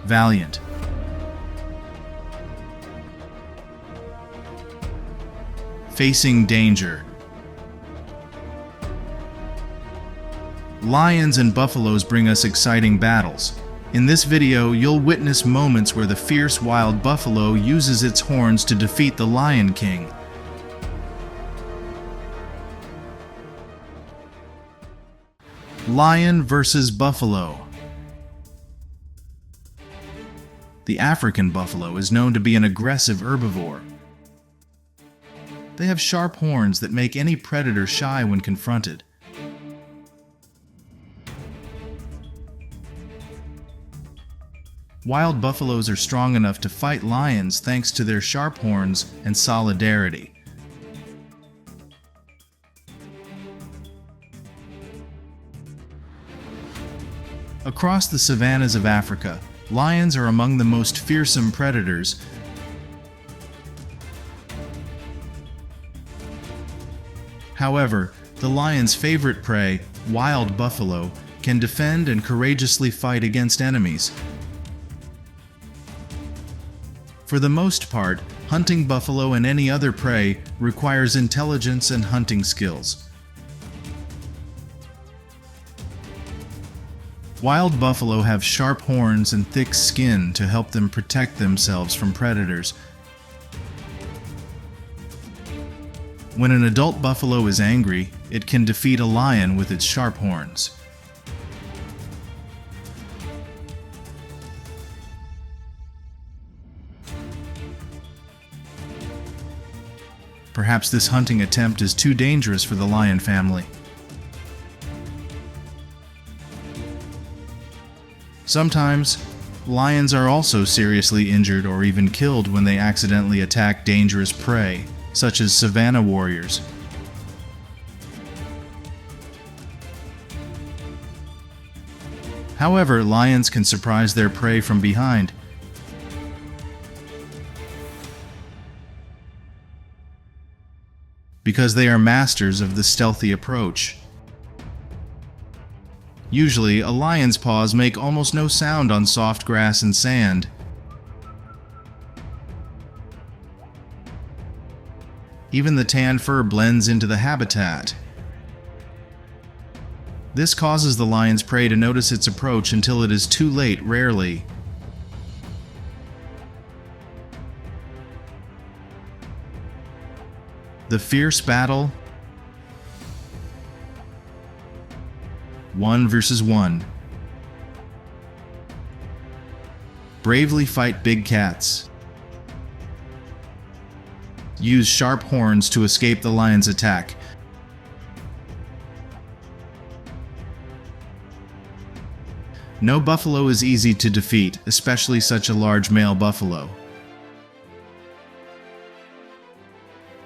valiant. Facing danger. Lions and buffaloes bring us exciting battles. In this video, you'll witness moments where the fierce wild buffalo uses its horns to defeat the Lion King. Lion versus buffalo. The African buffalo is known to be an aggressive herbivore. They have sharp horns that make any predator shy when confronted. Wild buffaloes are strong enough to fight lions thanks to their sharp horns and solidarity. Across the savannas of Africa, lions are among the most fearsome predators. However, the lion's favorite prey, wild buffalo, can defend and courageously fight against enemies. For the most part, hunting buffalo and any other prey requires intelligence and hunting skills. Wild buffalo have sharp horns and thick skin to help them protect themselves from predators. When an adult buffalo is angry, it can defeat a lion with its sharp horns. Perhaps this hunting attempt is too dangerous for the lion family. Sometimes, lions are also seriously injured or even killed when they accidentally attack dangerous prey, such as savanna warriors. However, lions can surprise their prey from behind. Because they are masters of the stealthy approach. Usually, a lion's paws make almost no sound on soft grass and sand. Even the tan fur blends into the habitat. This causes the lion's prey to notice its approach until it is too late, rarely. The fierce battle. 1 versus 1. Bravely fight big cats. Use sharp horns to escape the lion's attack. No buffalo is easy to defeat, especially such a large male buffalo.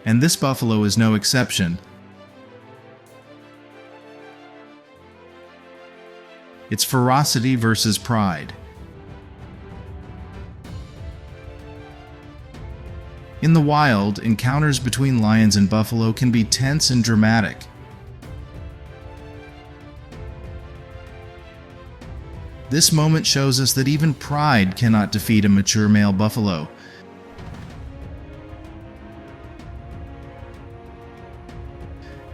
And this buffalo is no exception. It's ferocity versus pride. In the wild, encounters between lions and buffalo can be tense and dramatic. This moment shows us that even pride cannot defeat a mature male buffalo.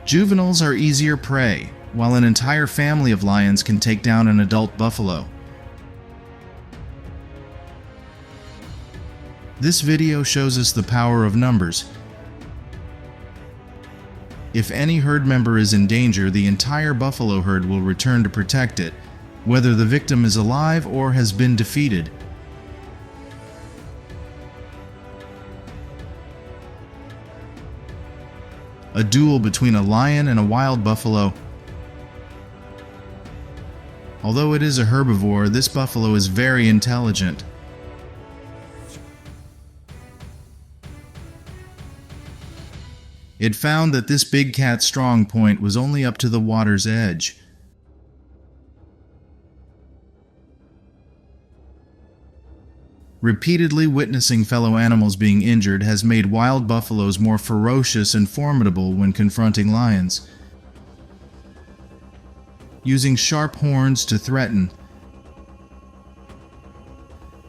Juveniles are easier prey, while an entire family of lions can take down an adult buffalo. This video shows us the power of numbers. If any herd member is in danger, the entire buffalo herd will return to protect it, whether the victim is alive or has been defeated. A duel between a lion and a wild buffalo. Although it is a herbivore, this buffalo is very intelligent. It found that this big cat's strong point was only up to the water's edge. Repeatedly witnessing fellow animals being injured has made wild buffaloes more ferocious and formidable when confronting lions. Using sharp horns to threaten.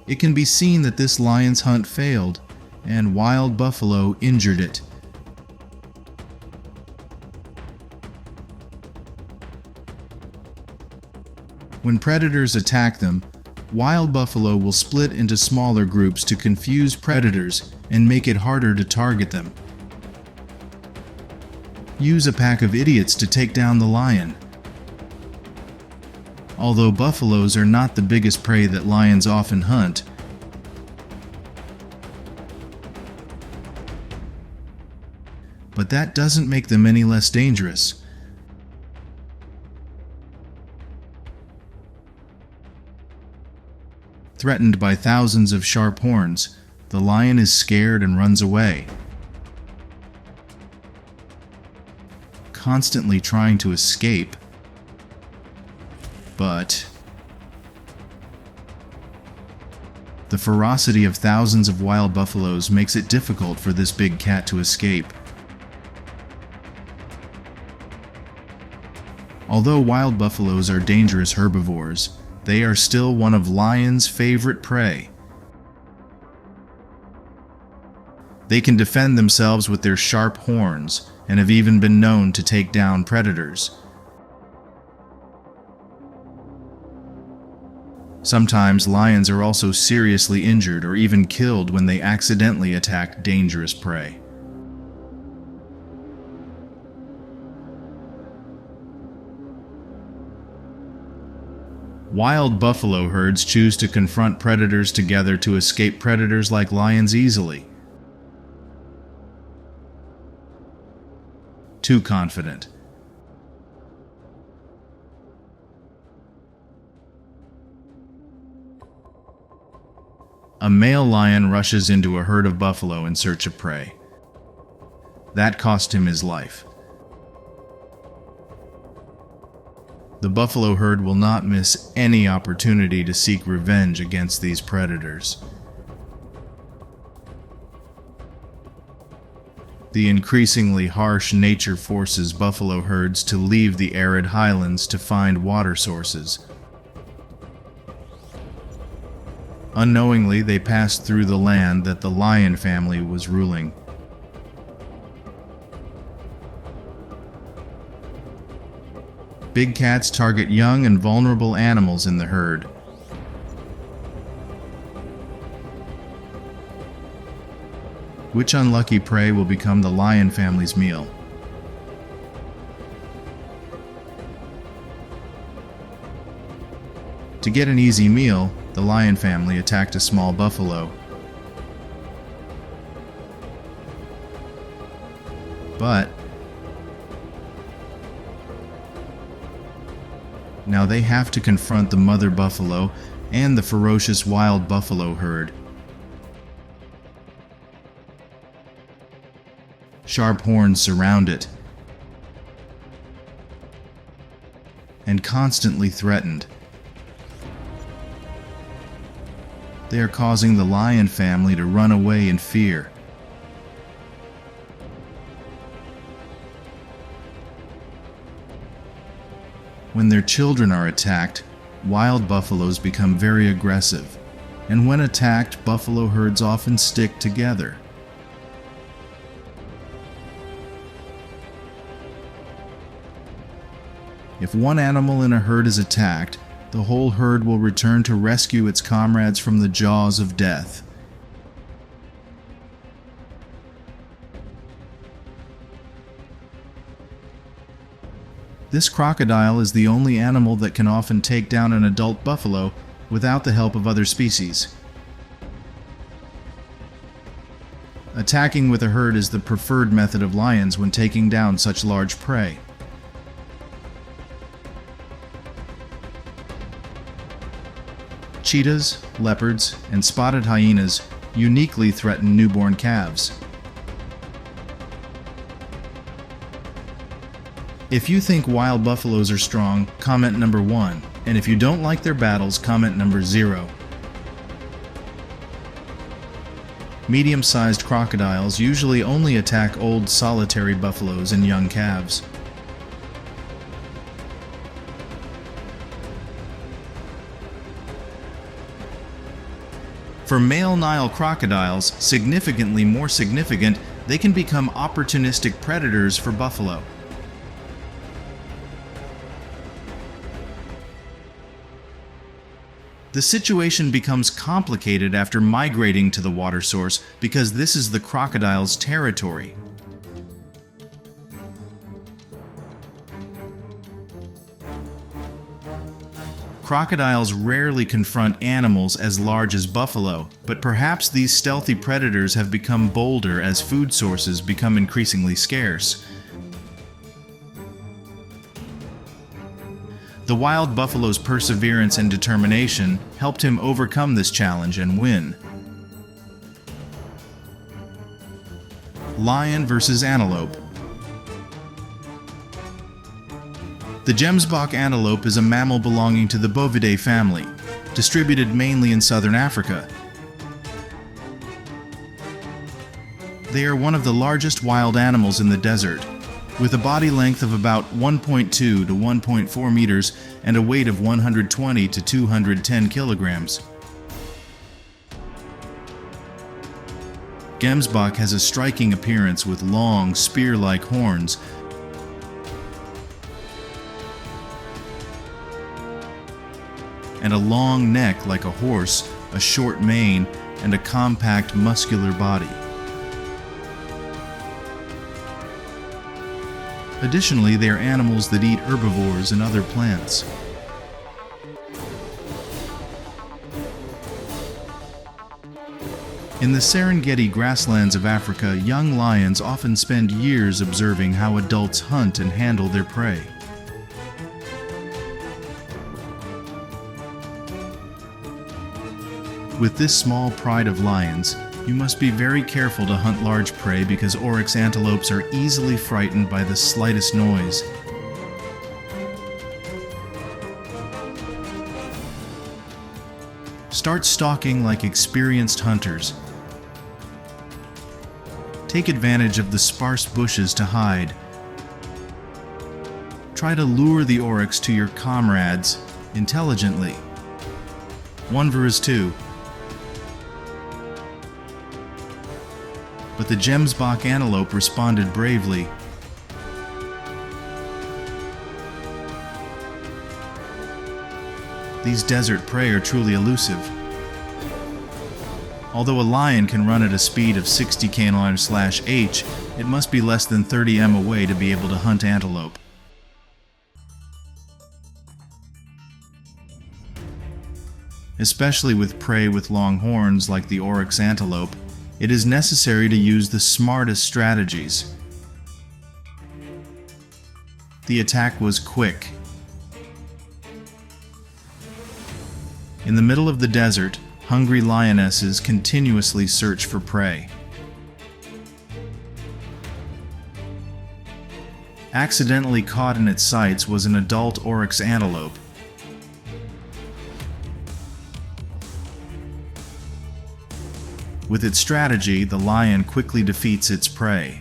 It can be seen that this lion's hunt failed, and wild buffalo injured it. When predators attack them, wild buffalo will split into smaller groups to confuse predators and make it harder to target them. Use a pack of idiots to take down the lion. Although buffaloes are not the biggest prey that lions often hunt, but that doesn't make them any less dangerous. Threatened by thousands of sharp horns, the lion is scared and runs away, constantly trying to escape. But the ferocity of thousands of wild buffaloes makes it difficult for this big cat to escape. Although wild buffaloes are dangerous herbivores, they are still one of lions' favorite prey. They can defend themselves with their sharp horns and have even been known to take down predators. Sometimes lions are also seriously injured or even killed when they accidentally attack dangerous prey. Wild buffalo herds choose to confront predators together to escape predators like lions easily. Too confident. A male lion rushes into a herd of buffalo in search of prey. That cost him his life. The buffalo herd will not miss any opportunity to seek revenge against these predators. The increasingly harsh nature forces buffalo herds to leave the arid highlands to find water sources. Unknowingly, they passed through the land that the lion family was ruling. Big cats target young and vulnerable animals in the herd. Which unlucky prey will become the lion family's meal? To get an easy meal, the lion family attacked a small buffalo. But now they have to confront the mother buffalo and the ferocious wild buffalo herd. Sharp horns surround it, and constantly threatened. They are causing the lion family to run away in fear. When their children are attacked, wild buffaloes become very aggressive, and when attacked, buffalo herds often stick together. If one animal in a herd is attacked, the whole herd will return to rescue its comrades from the jaws of death. This crocodile is the only animal that can often take down an adult buffalo without the help of other species. Attacking with a herd is the preferred method of lions when taking down such large prey. Cheetahs, leopards, and spotted hyenas uniquely threaten newborn calves. If you think wild buffaloes are strong, comment number 1, and if you don't like their battles, comment number 0. Medium-sized crocodiles usually only attack old solitary buffaloes and young calves. For male Nile crocodiles, significantly more significant, they can become opportunistic predators for buffalo. The situation becomes complicated after migrating to the water source because this is the crocodile's territory. Crocodiles rarely confront animals as large as buffalo, but perhaps these stealthy predators have become bolder as food sources become increasingly scarce. The wild buffalo's perseverance and determination helped him overcome this challenge and win. Lion versus antelope. The gemsbok antelope is a mammal belonging to the Bovidae family, distributed mainly in southern Africa. They are one of the largest wild animals in the desert, with a body length of about 1.2 to 1.4 meters and a weight of 120 to 210 kilograms. Gemsbok has a striking appearance with long, spear-like horns, and a long neck like a horse, a short mane, and a compact, muscular body. Additionally, they are animals that eat herbivores and other plants. In the Serengeti grasslands of Africa, young lions often spend years observing how adults hunt and handle their prey. With this small pride of lions, you must be very careful to hunt large prey because oryx antelopes are easily frightened by the slightest noise. Start stalking like experienced hunters. Take advantage of the sparse bushes to hide. Try to lure the oryx to your comrades intelligently. 1 vs 2. But the gemsbok antelope responded bravely. These desert prey are truly elusive. Although a lion can run at a speed of 60 km/h, it must be less than 30 m away to be able to hunt antelope. Especially with prey with long horns like the oryx antelope, it is necessary to use the smartest strategies. The attack was quick. In the middle of the desert, hungry lionesses continuously search for prey. Accidentally caught in its sights was an adult oryx antelope. With its strategy, the lion quickly defeats its prey.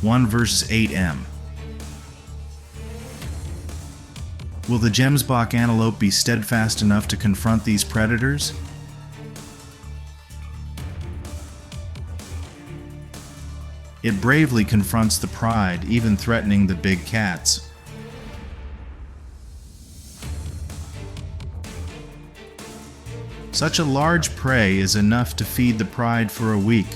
1 vs 8 m. Will the gemsbok antelope be steadfast enough to confront these predators? It bravely confronts the pride, even threatening the big cats. Such a large prey is enough to feed the pride for a week.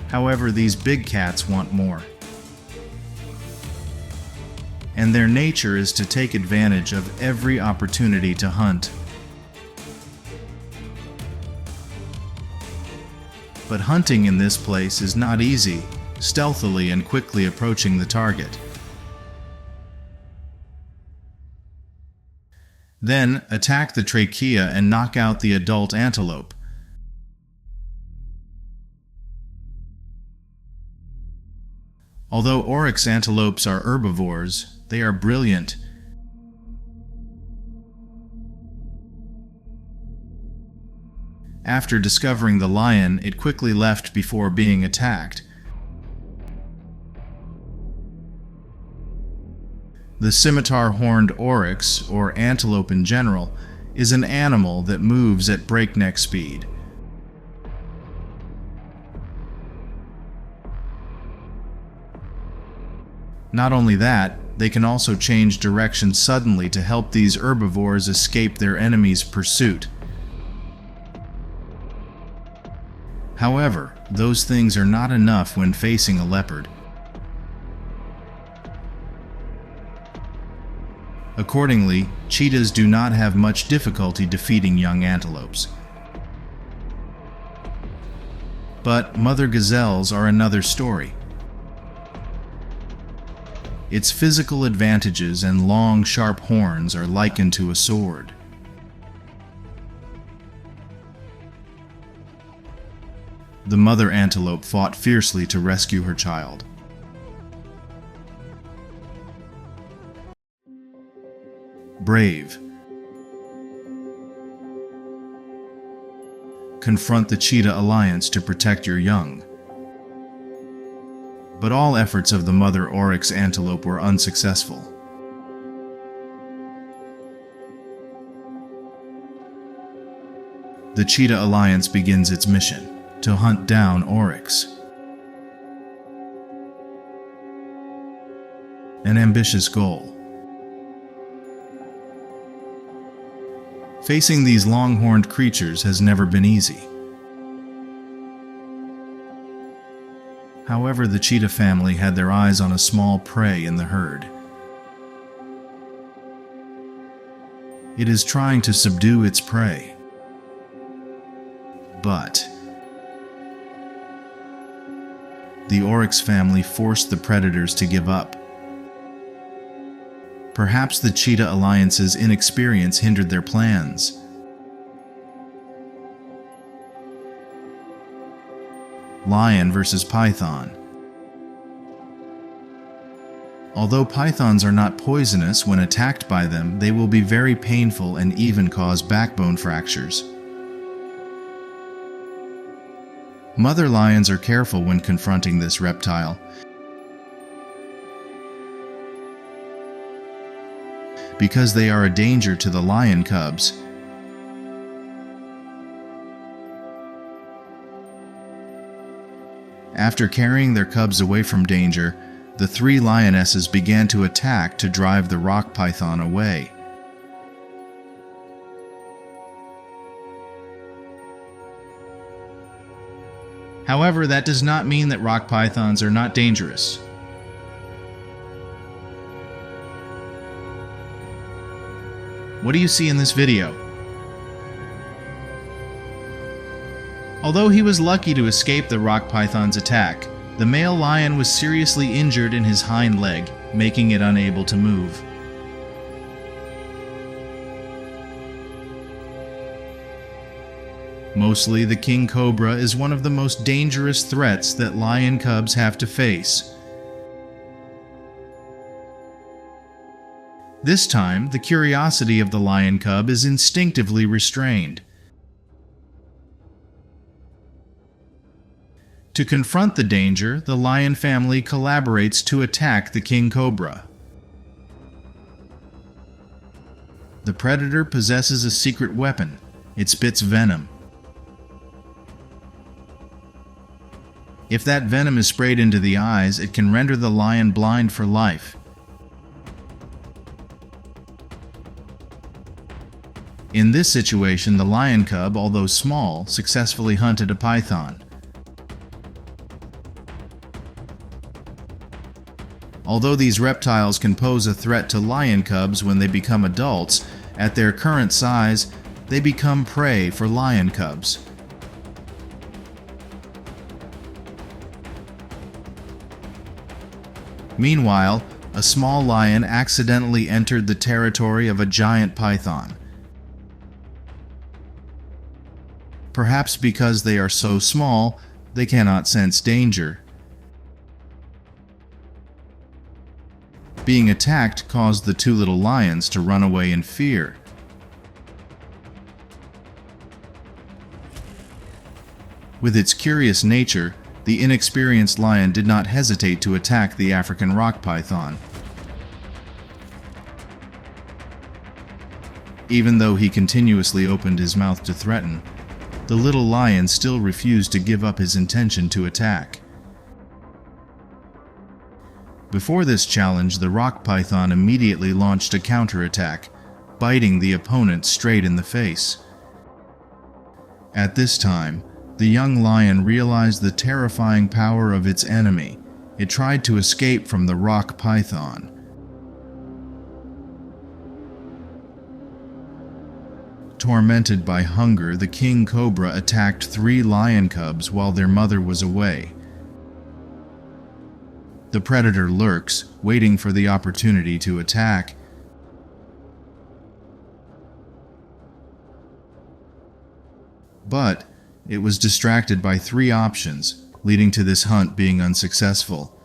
However, these big cats want more. And their nature is to take advantage of every opportunity to hunt. But hunting in this place is not easy, stealthily and quickly approaching the target. Then, attack the trachea and knock out the adult antelope. Although oryx antelopes are herbivores, they are brilliant. After discovering the lion, it quickly left before being attacked. The scimitar-horned oryx, or antelope in general, is an animal that moves at breakneck speed. Not only that, they can also change direction suddenly to help these herbivores escape their enemy's pursuit. However, those things are not enough when facing a leopard. Accordingly, cheetahs do not have much difficulty defeating young antelopes. But mother gazelles are another story. Its physical advantages and long, sharp horns are likened to a sword. The mother antelope fought fiercely to rescue her child. Brave. Confront the cheetah alliance to protect your young. But all efforts of the mother oryx antelope were unsuccessful. The cheetah alliance begins its mission to hunt down oryx. An ambitious goal. Facing these long-horned creatures has never been easy. However, the cheetah family had their eyes on a small prey in the herd. It is trying to subdue its prey. But the oryx family forced the predators to give up. Perhaps the cheetah alliance's inexperience hindered their plans. Lion versus python. Although pythons are not poisonous, when attacked by them, they will be very painful and even cause backbone fractures. Mother lions are careful when confronting this reptile, because they are a danger to the lion cubs. After carrying their cubs away from danger, the three lionesses began to attack to drive the rock python away. However, that does not mean that rock pythons are not dangerous. What do you see in this video? Although he was lucky to escape the rock python's attack, the male lion was seriously injured in his hind leg, making it unable to move. Mostly, the king cobra is one of the most dangerous threats that lion cubs have to face. This time, the curiosity of the lion cub is instinctively restrained. To confront the danger, the lion family collaborates to attack the king cobra. The predator possesses a secret weapon. It spits venom. If that venom is sprayed into the eyes, it can render the lion blind for life. In this situation, the lion cub, although small, successfully hunted a python. Although these reptiles can pose a threat to lion cubs when they become adults, at their current size, they become prey for lion cubs. Meanwhile, a small lion accidentally entered the territory of a giant python. Perhaps because they are so small, they cannot sense danger. Being attacked caused the two little lions to run away in fear. With its curious nature, the inexperienced lion did not hesitate to attack the African rock python. Even though he continuously opened his mouth to threaten, the little lion still refused to give up his intention to attack. Before this challenge, the rock python immediately launched a counterattack, biting the opponent straight in the face. At this time, the young lion realized the terrifying power of its enemy. It tried to escape from the rock python. Tormented by hunger, the king cobra attacked 3 lion cubs while their mother was away. The predator lurks, waiting for the opportunity to attack. But it was distracted by 3 options, leading to this hunt being unsuccessful.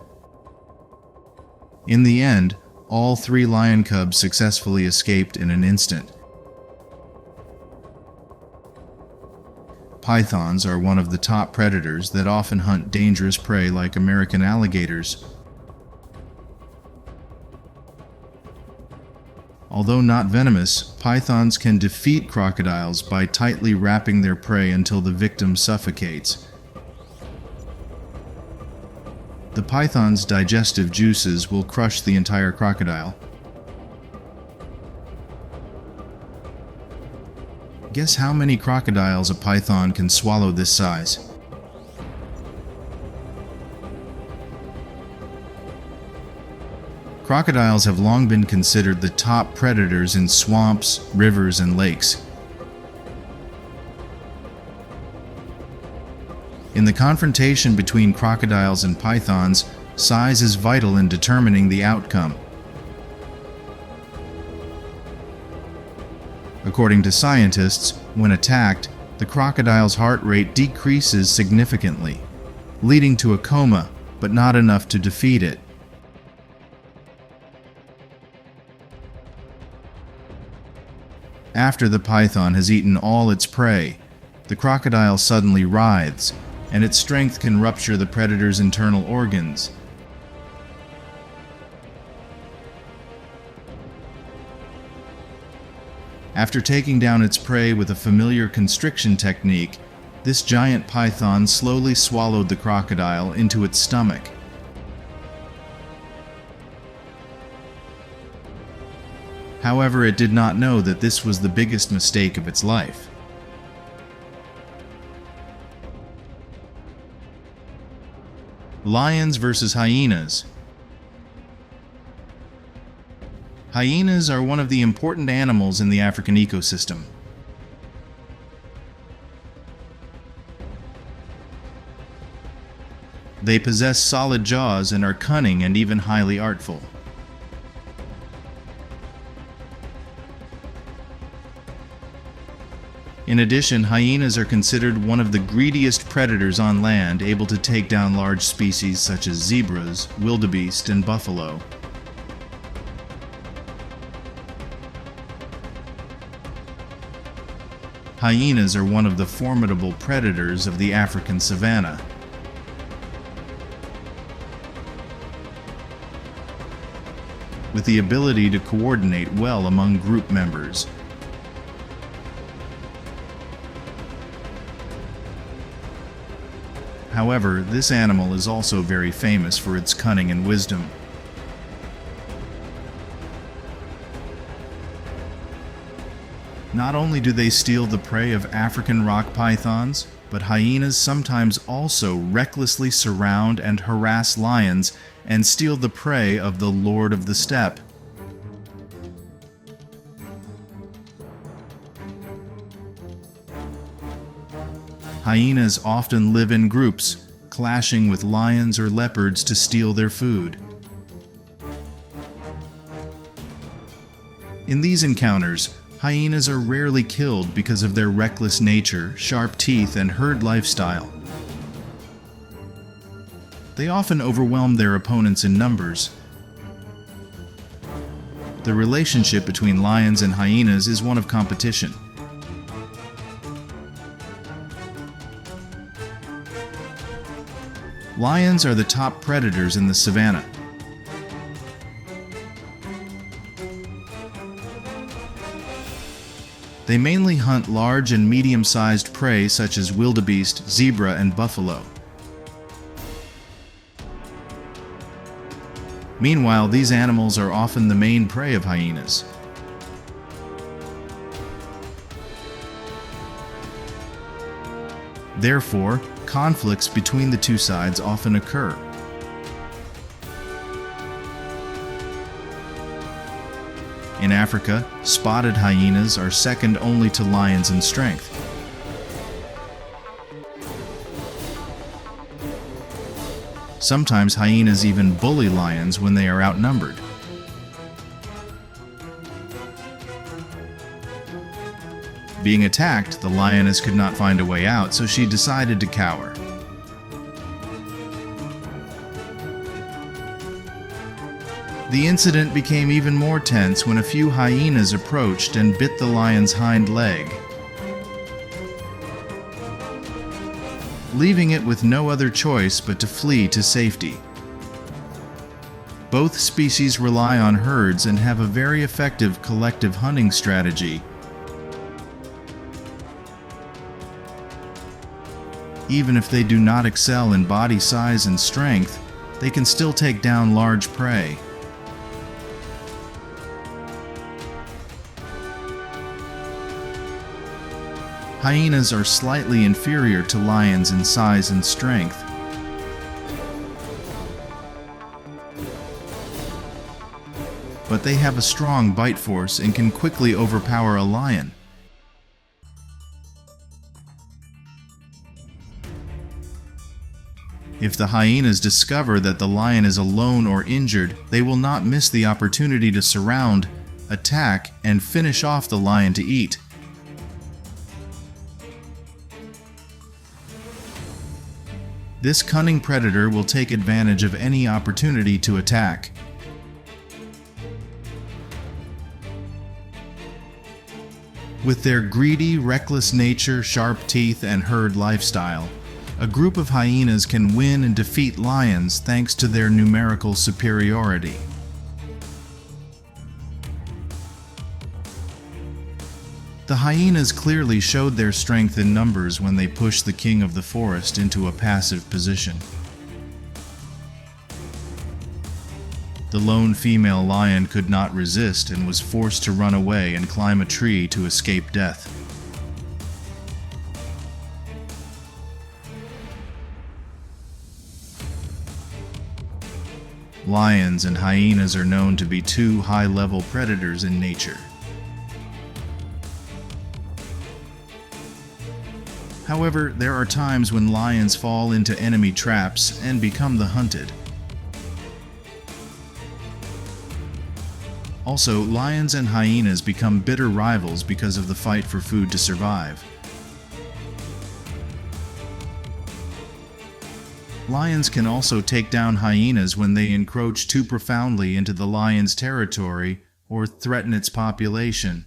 In the end, all 3 lion cubs successfully escaped in an instant. Pythons are one of the top predators that often hunt dangerous prey like American alligators. Although not venomous, pythons can defeat crocodiles by tightly wrapping their prey until the victim suffocates. The python's digestive juices will crush the entire crocodile. Guess how many crocodiles a python can swallow this size? Crocodiles have long been considered the top predators in swamps, rivers, and lakes. In the confrontation between crocodiles and pythons, size is vital in determining the outcome. According to scientists, when attacked, the crocodile's heart rate decreases significantly, leading to a coma, but not enough to defeat it. After the python has eaten all its prey, the crocodile suddenly writhes, and its strength can rupture the predator's internal organs. After taking down its prey with a familiar constriction technique, this giant python slowly swallowed the crocodile into its stomach. However, it did not know that this was the biggest mistake of its life. Lions versus hyenas. Hyenas are one of the important animals in the African ecosystem. They possess solid jaws and are cunning and even highly artful. In addition, hyenas are considered one of the greediest predators on land, able to take down large species such as zebras, wildebeest, and buffalo. Hyenas are one of the formidable predators of the African savanna. With the ability to coordinate well among group members. However, this animal is also very famous for its cunning and wisdom. Not only do they steal the prey of African rock pythons, but hyenas sometimes also recklessly surround and harass lions and steal the prey of the Lord of the Steppe. Hyenas often live in groups, clashing with lions or leopards to steal their food. In these encounters, hyenas are rarely killed because of their reckless nature, sharp teeth, and herd lifestyle. They often overwhelm their opponents in numbers. The relationship between lions and hyenas is one of competition. Lions are the top predators in the savanna. They mainly hunt large and medium-sized prey such as wildebeest, zebra, and buffalo. Meanwhile, these animals are often the main prey of hyenas. Therefore, conflicts between the two sides often occur. In Africa, spotted hyenas are second only to lions in strength. Sometimes hyenas even bully lions when they are outnumbered. Being attacked, the lioness could not find a way out, so she decided to cower. The incident became even more tense when a few hyenas approached and bit the lion's hind leg, leaving it with no other choice but to flee to safety. Both species rely on herds and have a very effective collective hunting strategy. Even if they do not excel in body size and strength, they can still take down large prey. Hyenas are slightly inferior to lions in size and strength. But they have a strong bite force and can quickly overpower a lion. If the hyenas discover that the lion is alone or injured, they will not miss the opportunity to surround, attack, and finish off the lion to eat. This cunning predator will take advantage of any opportunity to attack. With their greedy, reckless nature, sharp teeth, and herd lifestyle, a group of hyenas can win and defeat lions thanks to their numerical superiority. The hyenas clearly showed their strength in numbers when they pushed the king of the forest into a passive position. The lone female lion could not resist and was forced to run away and climb a tree to escape death. Lions and hyenas are known to be two high-level predators in nature. However, there are times when lions fall into enemy traps and become the hunted. Also, lions and hyenas become bitter rivals because of the fight for food to survive. Lions can also take down hyenas when they encroach too profoundly into the lion's territory or threaten its population.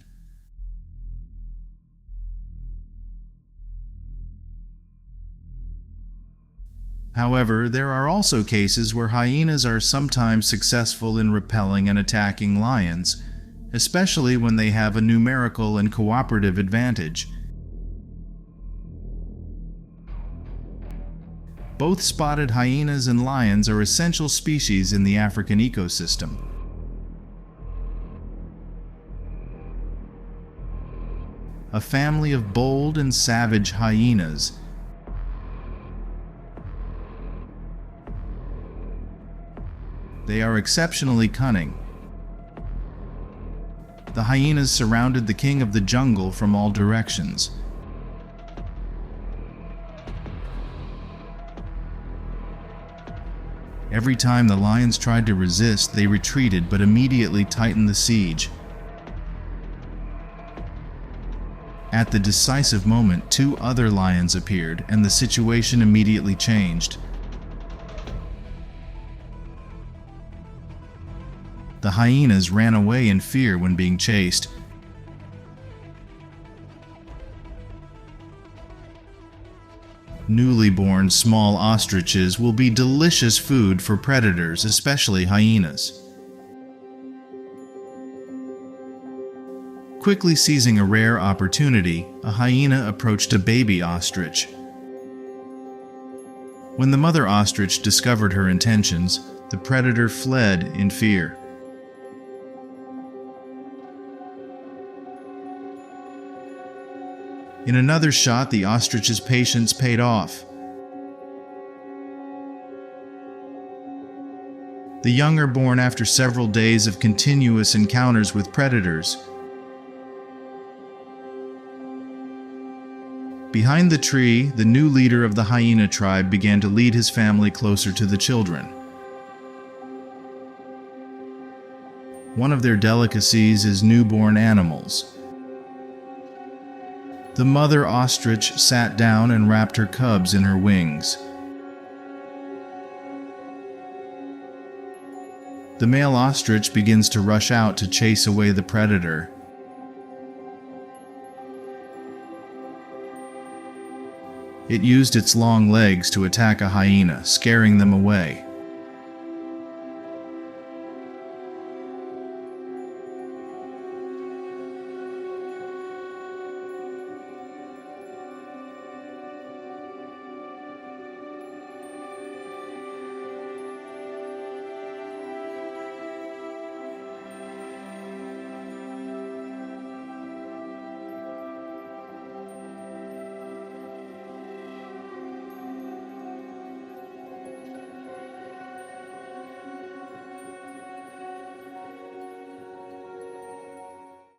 However, there are also cases where hyenas are sometimes successful in repelling and attacking lions, especially when they have a numerical and cooperative advantage. Both spotted hyenas and lions are essential species in the African ecosystem. A family of bold and savage hyenas. They are exceptionally cunning. The hyenas surrounded the king of the jungle from all directions. Every time the lions tried to resist, they retreated but immediately tightened the siege. At the decisive moment, two other lions appeared, and the situation immediately changed. The hyenas ran away in fear when being chased. Newly born small ostriches will be delicious food for predators, especially hyenas. Quickly seizing a rare opportunity, a hyena approached a baby ostrich. When the mother ostrich discovered her intentions, the predator fled in fear. In another shot, the ostrich's patience paid off. The young are born after several days of continuous encounters with predators. Behind the tree, the new leader of the hyena tribe began to lead his family closer to the children. One of their delicacies is newborn animals. The mother ostrich sat down and wrapped her cubs in her wings. The male ostrich begins to rush out to chase away the predator. It used its long legs to attack a hyena, scaring them away.